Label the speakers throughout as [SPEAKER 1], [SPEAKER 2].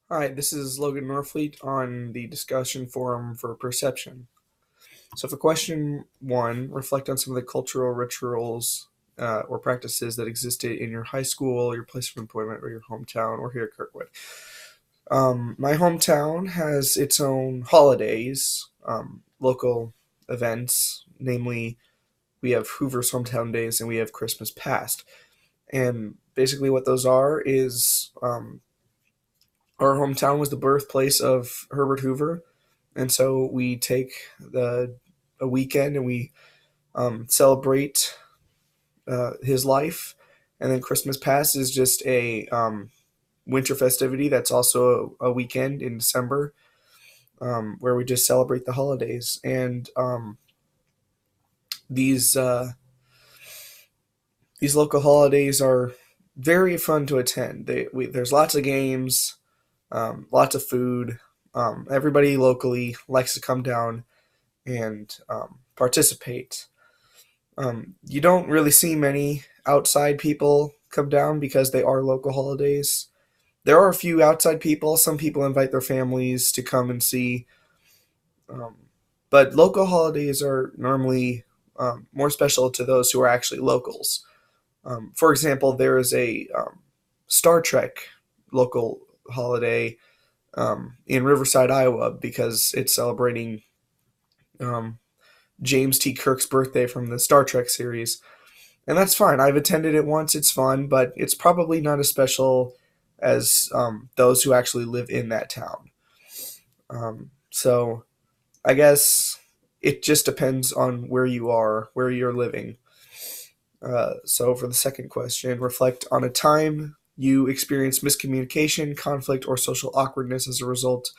[SPEAKER 1] Hi, this is Logan Norfleet on the discussion forum for perception. So, for question one, reflect on some of the cultural rituals or practices that existed in your high school, your place of employment, or your hometown, or here at Kirkwood. My hometown has its own holidays, local events, namely, we have Hoover's Hometown Days and we have Christmas Past. And basically, what those are is our hometown was the birthplace of Herbert Hoover, and so we take a weekend and we celebrate his life. And then Christmas Past is just a winter festivity that's also a weekend in December, where we just celebrate the holidays. And these uh, these local holidays are very fun to attend. There's lots of games, lots of food. Everybody locally likes to come down and participate. You don't really see many outside people come down because they are local holidays. There are a few outside people. Some people invite their families to come and see. Um, but local holidays are normally more special to those who are actually locals. For example, there is a Star Trek local holiday in Riverside, Iowa, because it's celebrating um, James T. Kirk's birthday from the Star Trek series. And that's fine. I've attended it once. It's fun, but it's probably not as special as those who actually live in that town. So I guess it just depends on where you are, where you're living. So for the second question, reflect on a time you experienced miscommunication, conflict, or social awkwardness as a result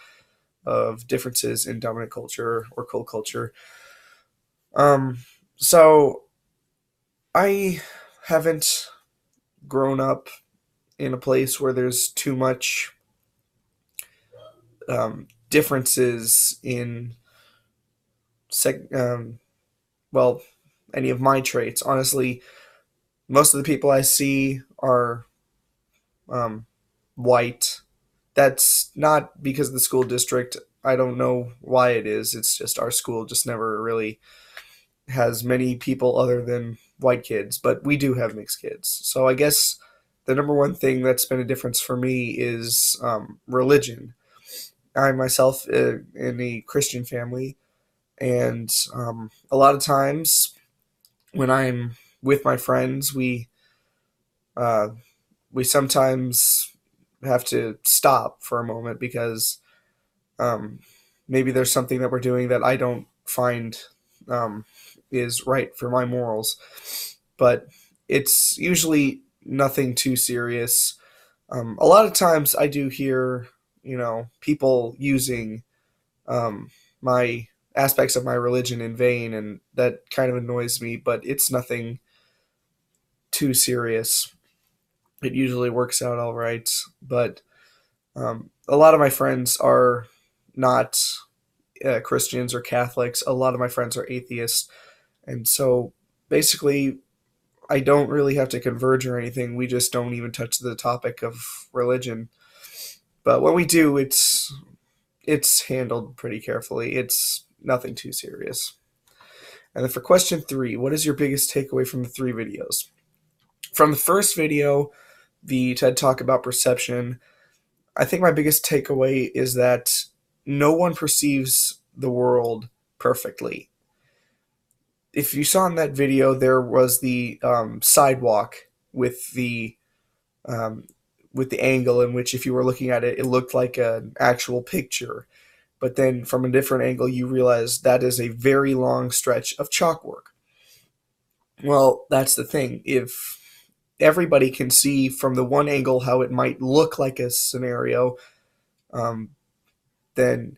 [SPEAKER 1] of differences in dominant culture or cold culture. Um, so I haven't grown up in a place where there's too much differences in sec- um, well, any of my traits. Honestly, most of the people I see are um, white. That's not because of the school district. I don't know why it is. It's just our school just never really has many people other than white kids, but we do have mixed kids. So I guess the number one thing that's been a difference for me is religion. I myself in a Christian family, and a lot of times when I'm with my friends, uh, we sometimes have to stop for a moment because um, maybe there's something that we're doing that I don't find um, is right for my morals. But it's usually nothing too serious. A lot of times I do hear, people using um, my aspects of my religion in vain, and that kind of annoys me, but it's nothing too serious. It usually works out all right. But a lot of my friends are not Christians or Catholics. A lot of my friends are atheists. And so basically, I don't really have to converge or anything. We just don't even touch the topic of religion. But when we do, it's handled pretty carefully. It's nothing too serious. And then for question three, what is your biggest takeaway from the three videos? From the first video, the TED Talk about perception, I think my biggest takeaway is that no one perceives the world perfectly. If you saw in that video, there was the sidewalk with the um, with the angle in which, if you were looking at it, it looked like an actual picture. But then from a different angle, you realize that is a very long stretch of chalkwork. Well, that's the thing. If everybody can see from the one angle how it might look like a scenario, um, then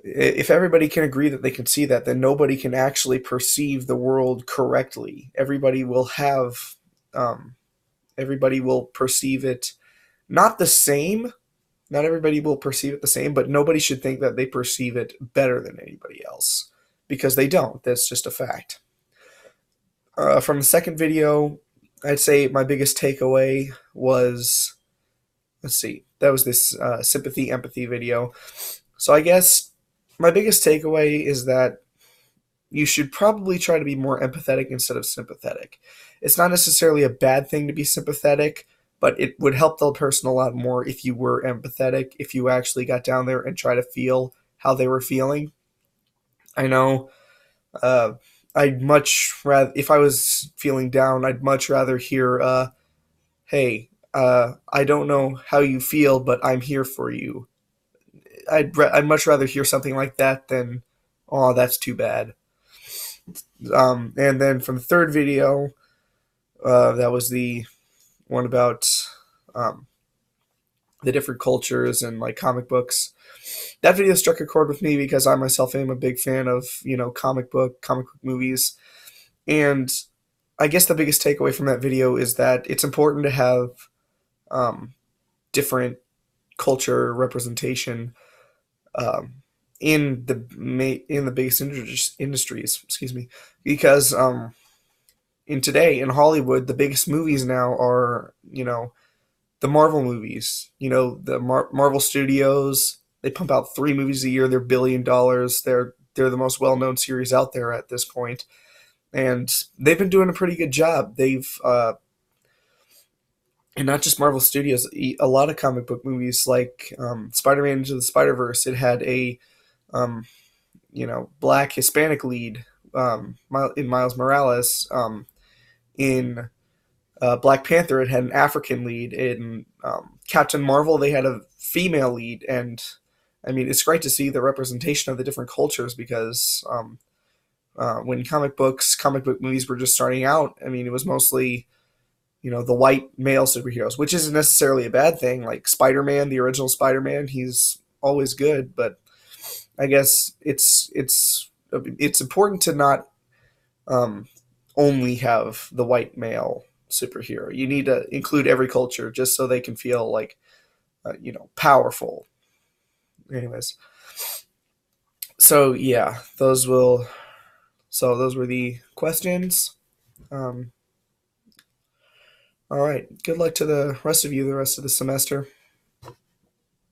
[SPEAKER 1] if everybody can agree that they can see that, then nobody can actually perceive the world correctly. Um, everybody will perceive it not the same. Not everybody will perceive it the same, but nobody should think that they perceive it better than anybody else because they don't. That's just a fact. From the second video, I'd say my biggest takeaway was let's see, that was this sympathy empathy video. So I guess my biggest takeaway is that you should probably try to be more empathetic instead of sympathetic. It's not necessarily a bad thing to be sympathetic, but it would help the person a lot more if you were empathetic, if you actually got down there and try to feel how they were feeling. I know uh, I'd much rather, if I was feeling down, I'd much rather hear, hey, I don't know how you feel, but I'm here for you. I'd much rather hear something like that than, oh, that's too bad. And then from the third video, that was the one about um, the different cultures and like comic books. That video struck a chord with me because I myself am a big fan of comic book movies, and I guess the biggest takeaway from that video is that it's important to have um, different culture representation um, in the biggest industries. Excuse me, because in today in Hollywood, the biggest movies now are the Marvel movies. The Marvel Studios. They pump out 3 movies a year. They're $1 billion. They're the most well known series out there at this point, and they've been doing a pretty good job. They've and not just Marvel Studios. A lot of comic book movies like Spider-Man Into the Spider-Verse. It had a um, black Hispanic lead in Miles Morales. In Black Panther, it had an African lead. In Captain Marvel, they had a female lead, and I mean, it's great to see the representation of the different cultures because when comic book movies were just starting out, I mean, it was mostly the white male superheroes, which isn't necessarily a bad thing. Like Spider-Man, the original Spider-Man, he's always good, but I guess it's important to not um, only have the white male superhero. You need to include every culture just so they can feel like powerful. Anyways, so yeah, those were the questions. Um, all right, good luck to the rest of you the rest of the semester.